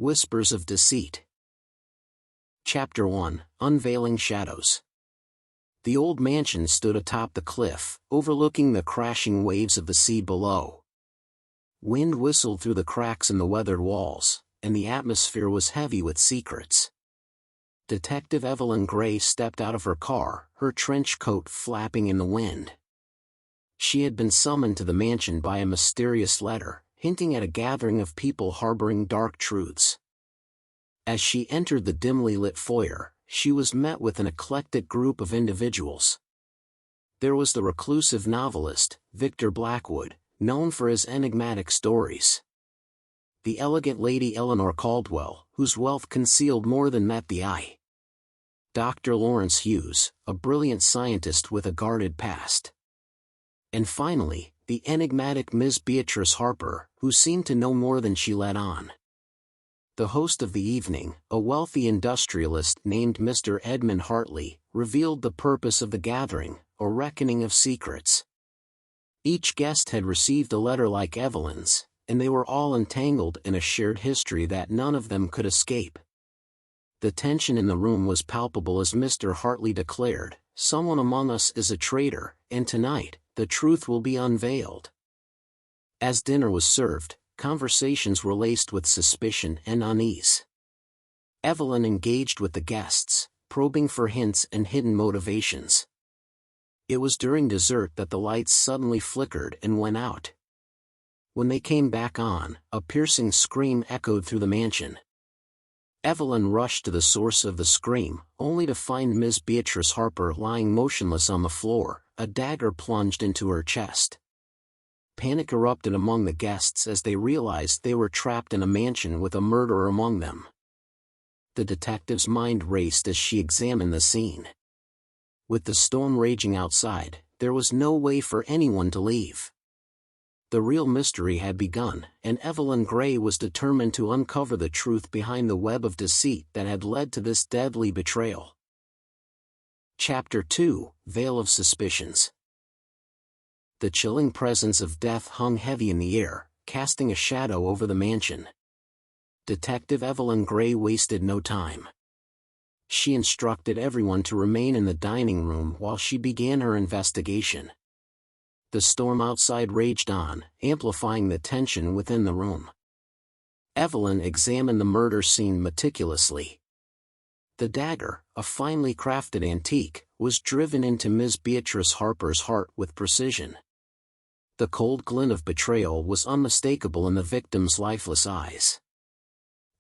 Whispers of Deceit. Chapter 1, Unveiling Shadows. The old mansion stood atop the cliff, overlooking the crashing waves of the sea below. Wind whistled through the cracks in the weathered walls, and the atmosphere was heavy with secrets. Detective Evelyn Grey stepped out of her car, her trench coat flapping in the wind. She had been summoned to the mansion by a mysterious letter, hinting at a gathering of people harboring dark truths. As she entered the dimly lit foyer, she was met with an eclectic group of individuals. There was the reclusive novelist, Victor Blackwood, known for his enigmatic stories. The elegant Lady Eleanor Caldwell, whose wealth concealed more than met the eye. Dr. Lawrence Hughes, a brilliant scientist with a guarded past. And finally, the enigmatic Miss Beatrice Harper, who seemed to know more than she let on. The host of the evening, a wealthy industrialist named Mr. Edmund Hartley, revealed the purpose of the gathering, a reckoning of secrets. Each guest had received a letter like Evelyn's, and they were all entangled in a shared history that none of them could escape. The tension in the room was palpable as Mr. Hartley declared, "Someone among us is a traitor, and tonight, the truth will be unveiled." As dinner was served, conversations were laced with suspicion and unease. Evelyn engaged with the guests, probing for hints and hidden motivations. It was during dessert that the lights suddenly flickered and went out. When they came back on, a piercing scream echoed through the mansion. Evelyn rushed to the source of the scream, only to find Miss Beatrice Harper lying motionless on the floor, a dagger plunged into her chest. Panic erupted among the guests as they realized they were trapped in a mansion with a murderer among them. The detective's mind raced as she examined the scene. With the storm raging outside, there was no way for anyone to leave. The real mystery had begun, and Evelyn Grey was determined to uncover the truth behind the web of deceit that had led to this deadly betrayal. Chapter 2, Veil of Suspicions. The chilling presence of death hung heavy in the air, casting a shadow over the mansion. Detective Evelyn Grey wasted no time. She instructed everyone to remain in the dining room while she began her investigation. The storm outside raged on, amplifying the tension within the room. Evelyn examined the murder scene meticulously. The dagger, a finely crafted antique, was driven into Miss Beatrice Harper's heart with precision. The cold glint of betrayal was unmistakable in the victim's lifeless eyes.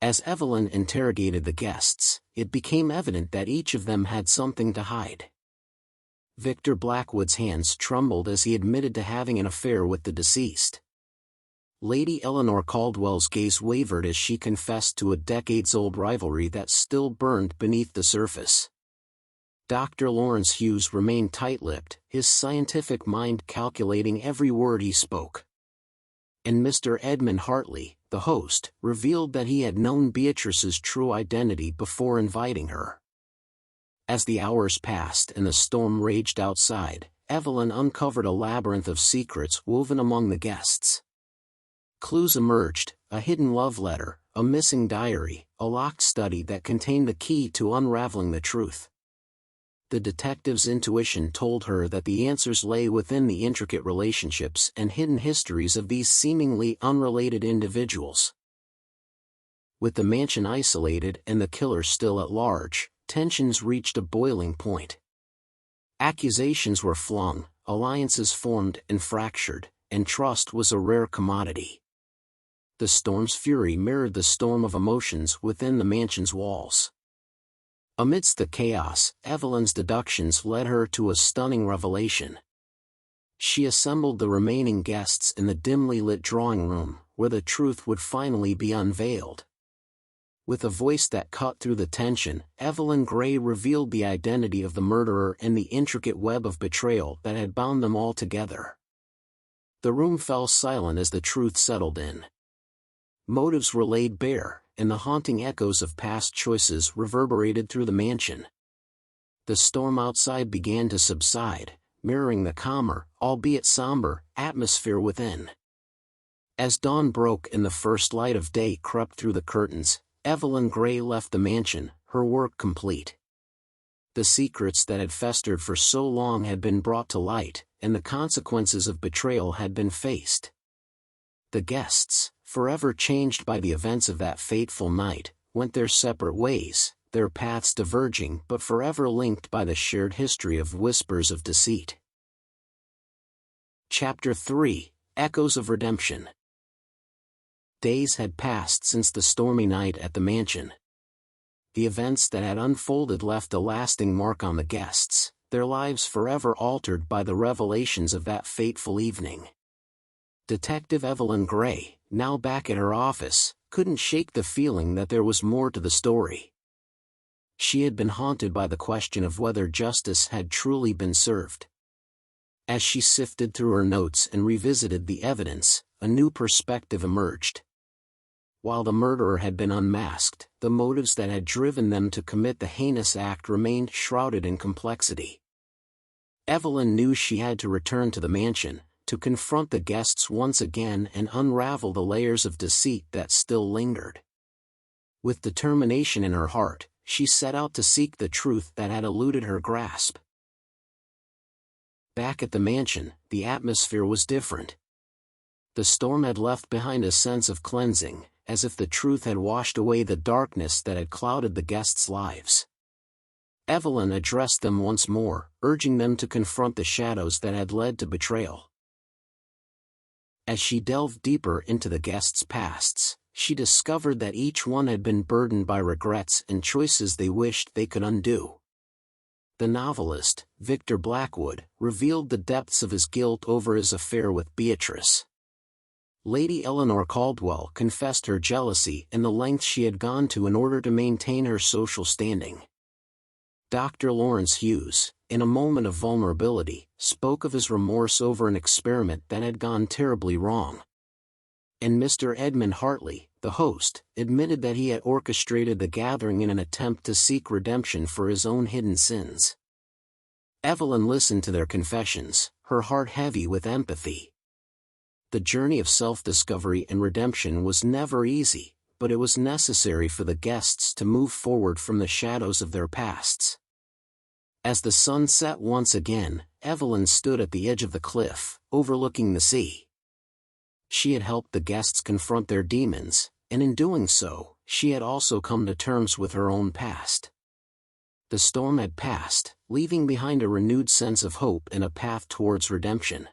As Evelyn interrogated the guests, it became evident that each of them had something to hide. Victor Blackwood's hands trembled as he admitted to having an affair with the deceased. Lady Eleanor Caldwell's gaze wavered as she confessed to a decades-old rivalry that still burned beneath the surface. Dr. Lawrence Hughes remained tight-lipped, his scientific mind calculating every word he spoke. And Mr. Edmund Hartley, the host, revealed that he had known Beatrice's true identity before inviting her. As the hours passed and the storm raged outside, Evelyn uncovered a labyrinth of secrets woven among the guests. Clues emerged: a hidden love letter, a missing diary, a locked study that contained the key to unraveling the truth. The detective's intuition told her that the answers lay within the intricate relationships and hidden histories of these seemingly unrelated individuals. With the mansion isolated and the killer still at large, tensions reached a boiling point. Accusations were flung, alliances formed and fractured, and trust was a rare commodity. The storm's fury mirrored the storm of emotions within the mansion's walls. Amidst the chaos, Evelyn's deductions led her to a stunning revelation. She assembled the remaining guests in the dimly lit drawing room, where the truth would finally be unveiled. With a voice that cut through the tension, Evelyn Grey revealed the identity of the murderer and the intricate web of betrayal that had bound them all together. The room fell silent as the truth settled in. Motives were laid bare, and the haunting echoes of past choices reverberated through the mansion. The storm outside began to subside, mirroring the calmer, albeit somber, atmosphere within. As dawn broke and the first light of day crept through the curtains, Evelyn Grey left the mansion, her work complete. The secrets that had festered for so long had been brought to light, and the consequences of betrayal had been faced. The guests, forever changed by the events of that fateful night, went their separate ways, their paths diverging but forever linked by the shared history of whispers of deceit. Chapter 3: Echoes of Redemption. Days had passed since the stormy night at the mansion. The events that had unfolded left a lasting mark on the guests, their lives forever altered by the revelations of that fateful evening. Detective Evelyn Grey, now back at her office, couldn't shake the feeling that there was more to the story. She had been haunted by the question of whether justice had truly been served. As she sifted through her notes and revisited the evidence, a new perspective emerged. While the murderer had been unmasked, the motives that had driven them to commit the heinous act remained shrouded in complexity. Evelyn knew she had to return to the mansion, to confront the guests once again and unravel the layers of deceit that still lingered. With determination in her heart, she set out to seek the truth that had eluded her grasp. Back at the mansion, the atmosphere was different. The storm had left behind a sense of cleansing, as if the truth had washed away the darkness that had clouded the guests' lives. Evelyn addressed them once more, urging them to confront the shadows that had led to betrayal. As she delved deeper into the guests' pasts, she discovered that each one had been burdened by regrets and choices they wished they could undo. The novelist, Victor Blackwood, revealed the depths of his guilt over his affair with Beatrice. Lady Eleanor Caldwell confessed her jealousy and the lengths she had gone to in order to maintain her social standing. Dr. Lawrence Hughes, in a moment of vulnerability, spoke of his remorse over an experiment that had gone terribly wrong. And Mr. Edmund Hartley, the host, admitted that he had orchestrated the gathering in an attempt to seek redemption for his own hidden sins. Evelyn listened to their confessions, her heart heavy with empathy. The journey of self-discovery and redemption was never easy, but it was necessary for the guests to move forward from the shadows of their pasts. As the sun set once again, Evelyn stood at the edge of the cliff, overlooking the sea. She had helped the guests confront their demons, and in doing so, she had also come to terms with her own past. The storm had passed, leaving behind a renewed sense of hope and a path towards redemption.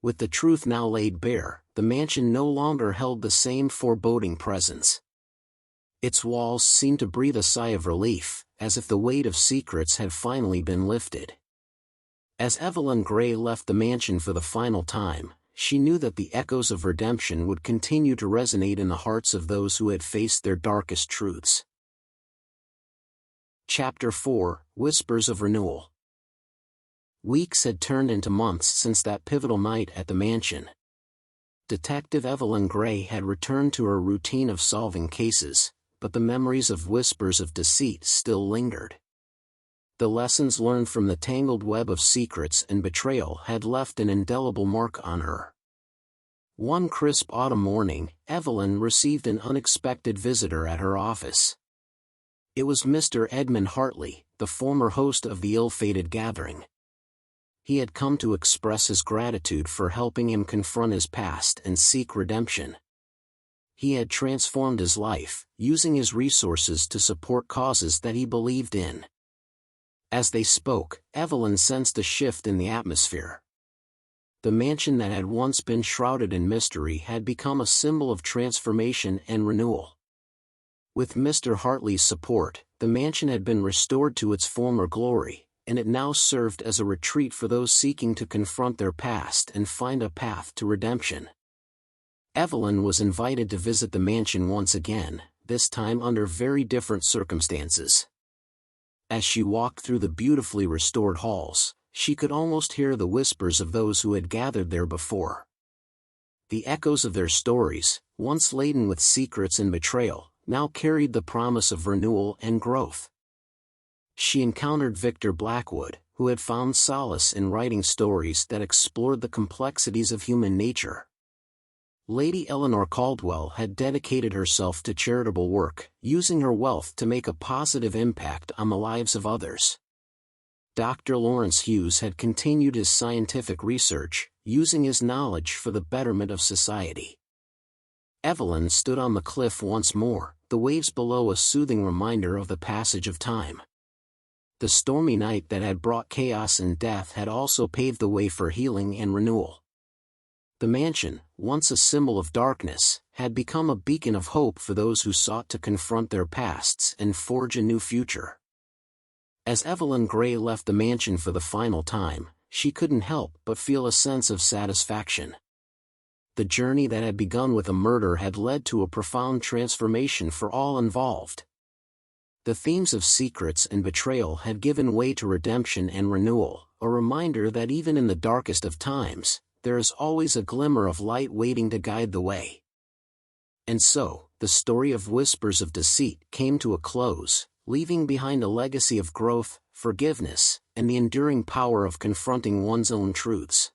With the truth now laid bare, the mansion no longer held the same foreboding presence. Its walls seemed to breathe a sigh of relief, as if the weight of secrets had finally been lifted. As Evelyn Grey left the mansion for the final time, she knew that the echoes of redemption would continue to resonate in the hearts of those who had faced their darkest truths. Chapter 4: Whispers of Renewal. Weeks had turned into months since that pivotal night at the mansion. Detective Evelyn Grey had returned to her routine of solving cases, but the memories of whispers of deceit still lingered. The lessons learned from the tangled web of secrets and betrayal had left an indelible mark on her. One crisp autumn morning, Evelyn received an unexpected visitor at her office. It was Mr. Edmund Hartley, the former host of the ill-fated gathering. He had come to express his gratitude for helping him confront his past and seek redemption. He had transformed his life, using his resources to support causes that he believed in. As they spoke, Evelyn sensed a shift in the atmosphere. The mansion that had once been shrouded in mystery had become a symbol of transformation and renewal. With Mr. Hartley's support, the mansion had been restored to its former glory, and it now served as a retreat for those seeking to confront their past and find a path to redemption. Evelyn was invited to visit the mansion once again, this time under very different circumstances. As she walked through the beautifully restored halls, she could almost hear the whispers of those who had gathered there before. The echoes of their stories, once laden with secrets and betrayal, now carried the promise of renewal and growth. She encountered Victor Blackwood, who had found solace in writing stories that explored the complexities of human nature. Lady Eleanor Caldwell had dedicated herself to charitable work, using her wealth to make a positive impact on the lives of others. Dr. Lawrence Hughes had continued his scientific research, using his knowledge for the betterment of society. Evelyn stood on the cliff once more, the waves below a soothing reminder of the passage of time. The stormy night that had brought chaos and death had also paved the way for healing and renewal. The mansion, once a symbol of darkness, had become a beacon of hope for those who sought to confront their pasts and forge a new future. As Evelyn Grey left the mansion for the final time, she couldn't help but feel a sense of satisfaction. The journey that had begun with a murder had led to a profound transformation for all involved. The themes of secrets and betrayal had given way to redemption and renewal, a reminder that even in the darkest of times, there is always a glimmer of light waiting to guide the way. And so, the story of Whispers of Deceit came to a close, leaving behind a legacy of growth, forgiveness, and the enduring power of confronting one's own truths.